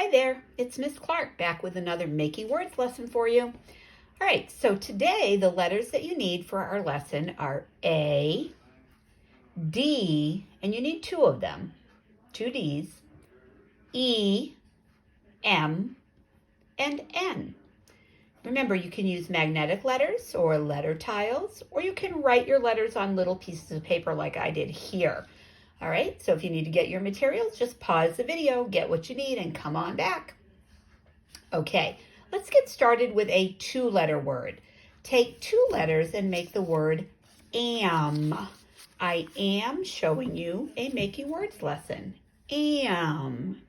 Hi there, it's Miss Clark back with another Making Words lesson for you. All right, so today the letters that you need for our lesson are A, D, and you need two of them, two Ds, E, M, and N. Remember, you can use magnetic letters or letter tiles, or you can write your letters on little pieces of paper like I did here. All right, so if you need to get your materials, just pause the video, get what you need, and come on back. Okay, let's get started with a two-letter word. Take two letters and make the word am. I am showing you a Making Words lesson. Am.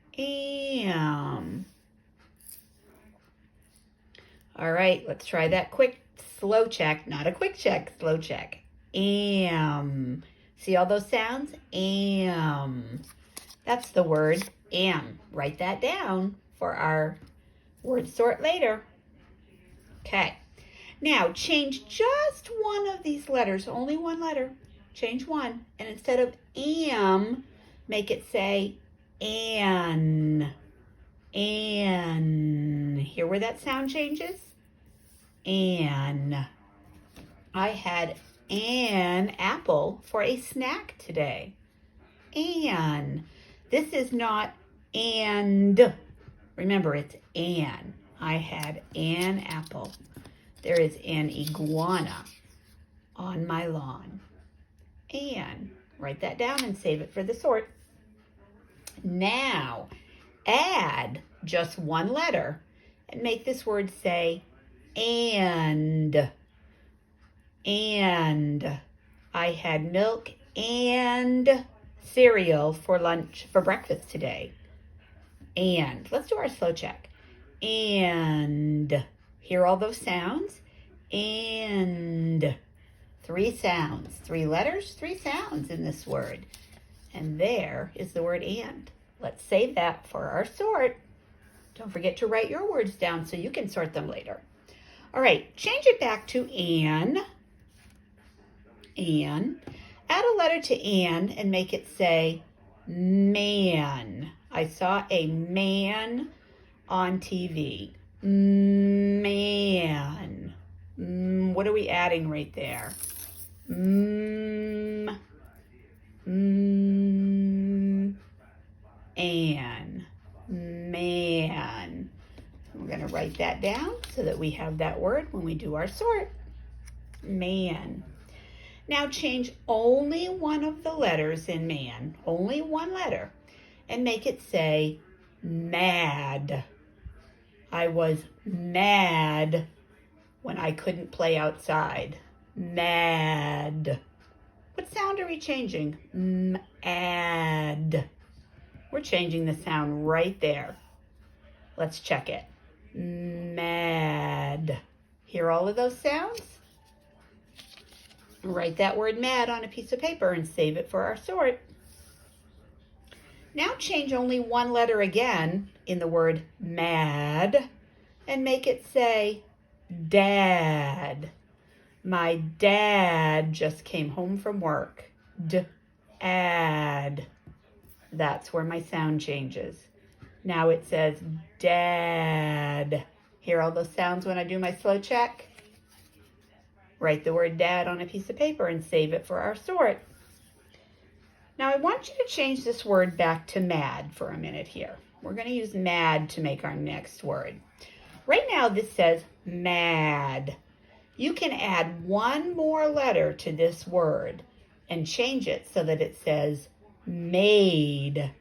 All right, let's try that quick, slow check. Not a quick check, slow check. Am. See all those sounds? Am. That's the word am. Write that down for our word sort later. Okay. Now change just one of these letters, only one letter. Change one. And instead of am, make it say an. An. Hear where that sound changes? An. I had an apple for a snack today. An. This is not and. Remember, it's an. I had an apple. There is an iguana on my lawn. An. Write that down and save it for the sort. Now, add just one letter and make this word say and. And I had milk and cereal for breakfast today. And let's do our slow check. And hear all those sounds? And three sounds, three letters, three sounds in this word. And there is the word and. Let's save that for our sort. Don't forget to write your words down so you can sort them later. All right, change it back to an. An. Add a letter to and make it say man. I saw a man on TV. Man. What are we adding right there? An. Man. We're going to write that down so that we have that word when we do our sort. Man. Now change only one of the letters in man, only one letter, and make it say mad. I was mad when I couldn't play outside. Mad. What sound are we changing? Mad. We're changing the sound right there. Let's check it. Mad. Hear all of those sounds? Write that word mad on a piece of paper and save it for our sort. Now change only one letter again in the word mad and make it say dad. My dad just came home from work. D-ad. That's where my sound changes. Now it says dad. Hear all those sounds when I do my slow check? Write the word dad on a piece of paper and save it for our sort. Now I want you to change this word back to mad for a minute here. We're going to use mad to make our next word. Right now this says mad. You can add one more letter to this word and change it so that it says made.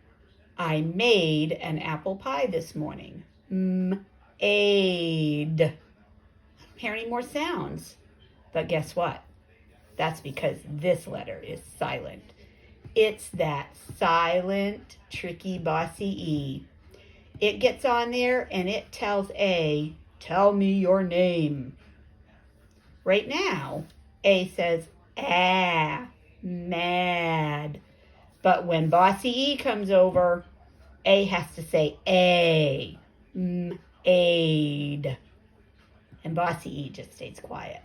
I made an apple pie this morning. Made. I don't hear any more sounds. But guess what? That's because this letter is silent. It's that silent, tricky, bossy E. It gets on there and it tells A, tell me your name. Right now, A says, mad. But when bossy E comes over, A has to say A, aid. And bossy E just stays quiet.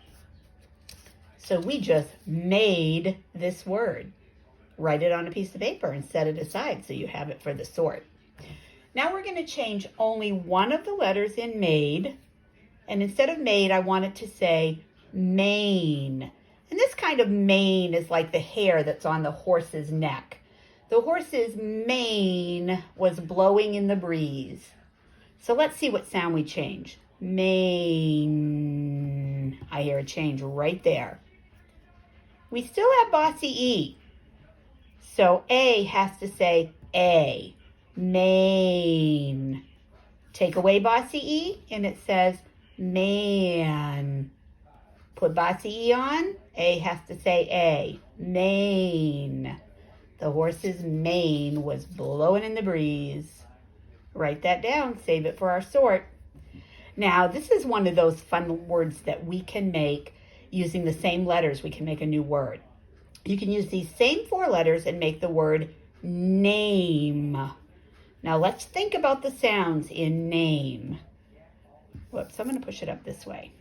So we just made this word. Write it on a piece of paper and set it aside so you have it for the sort. Now we're going to change only one of the letters in made. And instead of made, I want it to say mane. And this kind of mane is like the hair that's on the horse's neck. The horse's mane was blowing in the breeze. So let's see what sound we change. Mane. I hear a change right there. We still have bossy E. So A has to say A. Mane. Take away bossy E and it says man. Put bossy E on, A has to say A. Mane. The horse's mane was blowing in the breeze. Write that down, save it for our sort. Now, this is one of those fun words that we can make using the same letters. We can make a new word. You can use these same 4 letters and make the word name. Now, let's think about the sounds in name. Whoops, I'm going to push it up this way.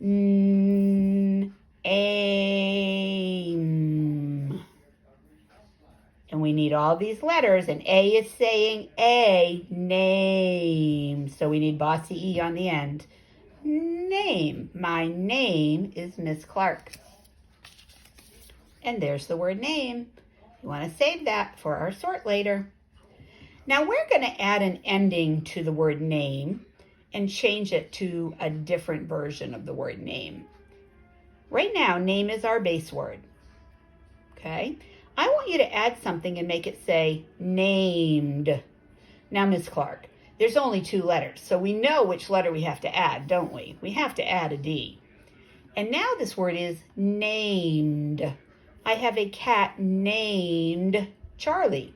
Aim. And we need all these letters, and A is saying A, name. So we need bossy E on the end. Name. My name is Miss Clark. And there's the word name. You want to save that for our sort later. Now we're going to add an ending to the word name and change it to a different version of the word name. Right now, name is our base word. Okay? I want you to add something and make it say named. Now, Miss Clark, there's only 2 letters, so we know which letter we have to add, don't we? We have to add a D. And now this word is named. I have a cat named Charlie.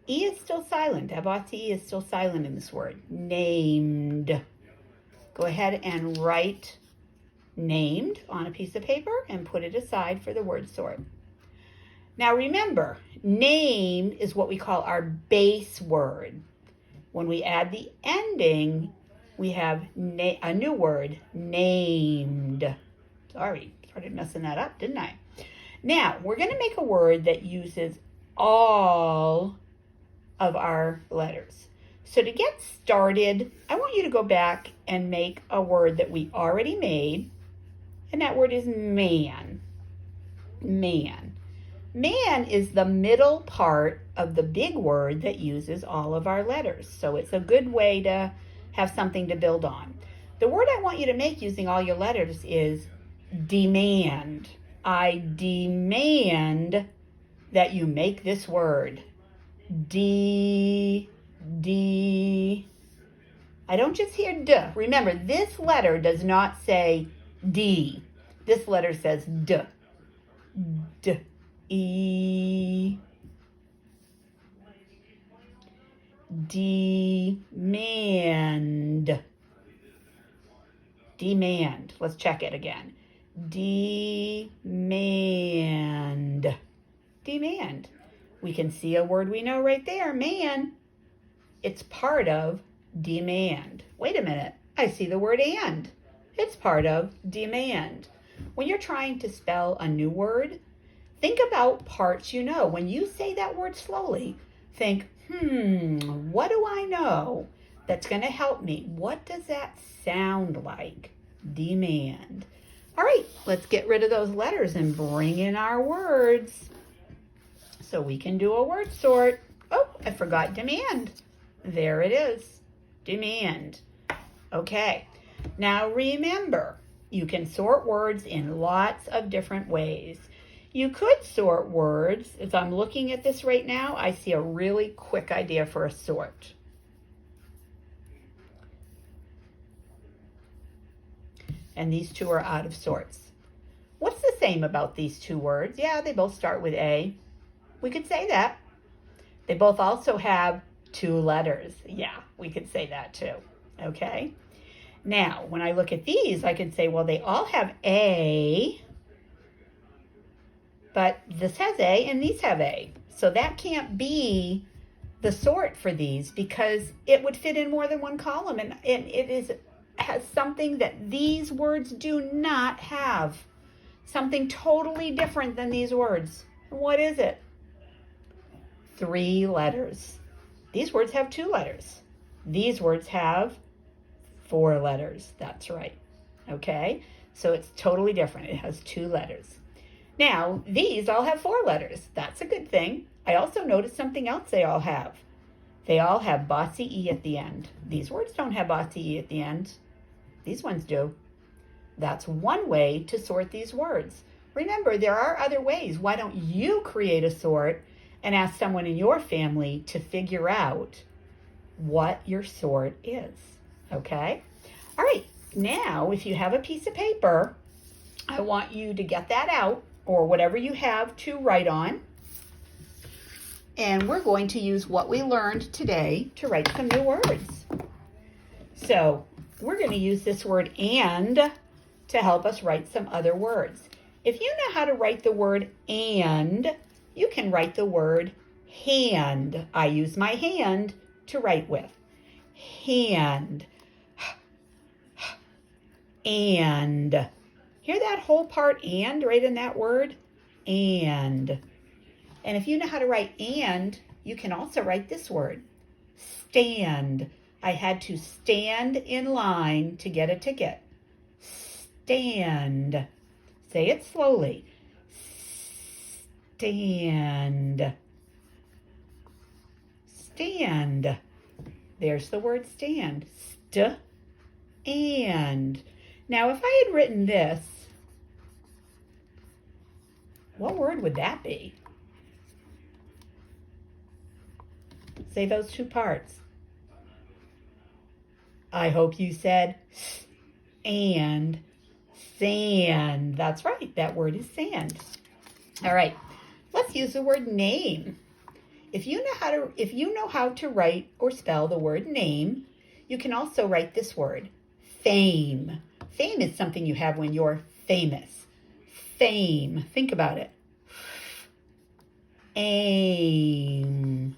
E is still silent. Bossy E is still silent in this word. Named. Go ahead and write named on a piece of paper and put it aside for the word sort. Now remember, name is what we call our base word. When we add the ending, we have a new word, named. Sorry, started messing that up, didn't I? Now, we're going to make a word that uses all of our letters. So to get started, I want you to go back and make a word that we already made, and that word is man. Man. Man is the middle part of the big word that uses all of our letters. So it's a good way to have something to build on. The word I want you to make using all your letters is demand. I demand that you make this word. D. I don't just hear D. Remember, this letter does not say D. This letter says D. D. E. Demand. Demand. Let's check it again. Demand. Demand. We can see a word we know right there, man. It's part of demand. Wait a minute. I see the word and. It's part of demand. When you're trying to spell a new word, think about parts you know. When you say that word slowly, think, what do I know that's going to help me? What does that sound like? Demand. All right, let's get rid of those letters and bring in our words so we can do a word sort. Oh, I forgot demand. There it is. Demand. Okay. Now remember, you can sort words in lots of different ways. You could sort words. As I'm looking at this right now, I see a really quick idea for a sort. And these 2 are out of sorts. What's the same about these 2 words? Yeah, they both start with A. We could say that. They both also have 2 letters. Yeah, we could say that too. Okay? Now, when I look at these, I can say, well, they all have A, but this has A and these have A. So that can't be the sort for these because it would fit in more than one column, and it has something that these words do not have. Something totally different than these words. What is it? 3 letters. These words have 2 letters. These words have 4 letters. That's right. Okay? So it's totally different. It has 2 letters. Now, these all have 4 letters. That's a good thing. I also noticed something else they all have. They all have bossy E at the end. These words don't have bossy E at the end. These ones do. That's one way to sort these words. Remember, there are other ways. Why don't you create a sort and ask someone in your family to figure out what your sort is, okay? All right, now if you have a piece of paper, I want you to get that out, or whatever you have to write on. And we're going to use what we learned today to write some new words. So we're going to use this word "and" to help us write some other words. If you know how to write the word "and," you can write the word "hand." I use my hand to write with. Hand. And. Hear that whole part "and" right in that word? And. And if you know how to write "and," you can also write this word. Stand. I had to stand in line to get a ticket. Stand. Say it slowly. Stand. Stand. There's the word stand. And. Now, if I had written this, what word would that be? Say those 2 parts. I hope you said and sand. That's right. That word is sand. All right. Let's use the word name. If you know how to write or spell the word name, you can also write this word, fame. Fame is something you have when you're famous. Fame. Think about it. Aim.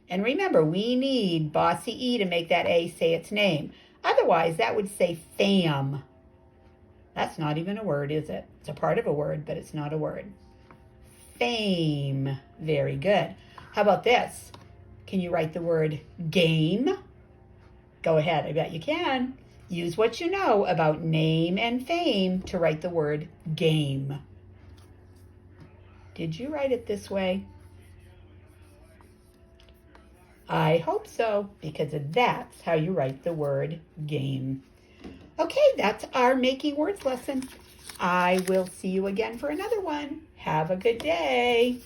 And remember, we need bossy E to make that A say its name. Otherwise, that would say fam. That's not even a word, is it? It's a part of a word, but it's not a word. Fame. Very good. How about this? Can you write the word game? Go ahead, I bet you can. Use what you know about name and fame to write the word game. Did you write it this way? I hope so, because that's how you write the word game. Okay, that's our Making Words lesson. I will see you again for another one. Have a good day.